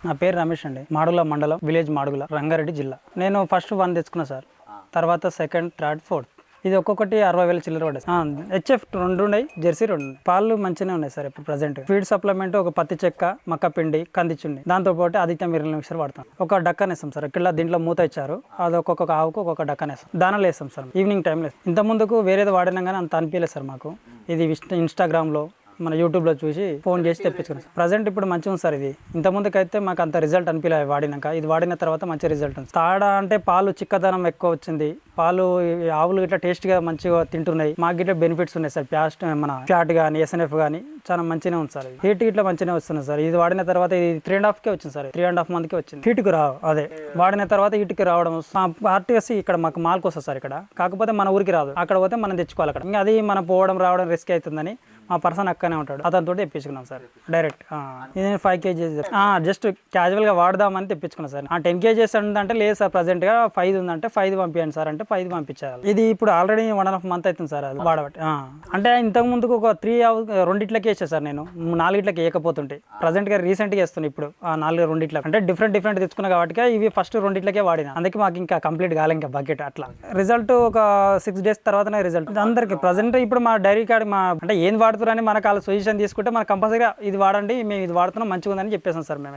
నా పేరు రమేష్ అండి. మాడుగుల మండలం, విలేజ్ మాడుగుల, రంగారెడ్డి జిల్లా. నేను ఫస్ట్ 1 తెచ్చుకున్నా సార్. తర్వాత సెకండ్, థర్డ్, ఫోర్త్. ఇది ఒక్కొక్కటి 60,000 చిల్లర పడేది. హెచ్ఎఫ్ 2 ఉన్నాయి, జెర్సీ 2 ఉన్నాయి. పాలు మంచిగానే ఉన్నాయి సార్ ఇప్పుడు ప్రజెంట్. ఫీడ్ సప్లిమెంట్ ఒక పత్తి చెక్క, మక్క పిండి, కందిచుండి, దాంతో పాటు ఆదిత్య మిర్రల్ మిక్సర్ వాడతాం. ఒక డక్కన్ వేస్తాం సార్. ఇక్కడ దీంట్లో మూత ఇచ్చారు, అది ఒక్కొక్క ఆవుకు ఒక్కొక్క డక్కన్ వేస్తాం. దానాలు వేస్తాం సార్ ఈవినింగ్ టైంలో. ఇంత ముందుకు వేరేది వాడినా కానీ అంత అనిపించలేదు సార్ మాకు. ఇది ఇన్స్టాగ్రామ్లో, మన యూట్యూబ్లో చూసి ఫోన్ చేసి తెప్పించుకున్నాం. ప్రజెంట్ ఇప్పుడు మంచిగా ఉంది సార్. ఇది ఇంత ముందుకైతే మాకు అంత రిజల్ట్ అనిపించలేదు వాడినాక. ఇది వాడిన తర్వాత మంచి రిజల్ట్ ఉంది. తాడ అంటే పాలు చిక్కదనం ఎక్కువ వచ్చింది. పాలు ఆవులు ఇట్లా టేస్ట్గా మంచిగా తింటున్నాయి. మాకు గిట్లా బెనిఫిట్స్ ఉన్నాయి సార్. మన ఫ్యాట్ కానీ ఎస్ఎన్ఎఫ్ కానీ చాలా మంచిగా ఉంది సార్. హీట్ ఇట్లా మంచిగా వస్తుంది సార్. ఇది వాడిన తర్వాత ఇది 3.5కే వచ్చింది సార్. 3.5 మంత్కి వచ్చింది. హీట్కి రావు, అదే వాడిన తర్వాత హీట్కి రావడం. ఆర్టీఎస్ ఇక్కడ మాకు మాల్కి వస్తుంది సార్ ఇక్కడ. కాకపోతే మన ఊరికి రాదు, అక్కడ పోతే మనం తెచ్చుకోవాలి అక్కడ. ఇంకా అది మనం పోవడం రావడం రిస్క్ అవుతుందని మా పర్సన్ అక్కనే ఉంటాడు, అతనితో తెప్పించుకున్నాం సార్ డైరెక్ట్. ఇది 5 kgs జస్ట్ క్యాజువల్గా వాడదామని తెప్పించుకున్నాం సార్. 10 kgs ఉందంటే లేదు సార్, ప్రజెంట్గా 5 ఉందంటే 5 పంపించండి సార్ అంటే 5 పంపించాలి. ఇది ఇప్పుడు ఆల్రెడీ 1.5 month అవుతుంది సార్ అది వాడబట్టి. అంటే ఇంతకు ముందుకు ఒక 2 వేసాను సార్ నేను. 4 వేయకపోతుంటే ప్రజెంట్గా రీసెంట్గా వేస్తున్నాను ఇప్పుడు. 2 అంటే డిఫరెంట్ తెచ్చుకున్నా కాబట్టి ఇవి ఫస్ట్ 2 వాడినా. అందుకే మాకు ఇంకా కంప్లీట్ కాలే ఇంకా బకెట్. అట్లా రిజల్ట్ ఒక 6 days తర్వాతనే రిజల్ట్ అందరికి. ప్రజెంట్ ఇప్పుడు మా డైరీ కార్డ్ అంటే ఏం వాడుతున్నారని మనకు వాళ్ళ సొల్యూషన్ తీసుకుంటే మనకు కంపల్సరీగా ఇది వాడండి, మేము ఇది వాడుతున్నాం మంచిగా ఉందని చెప్పేసాం సార్ మేము.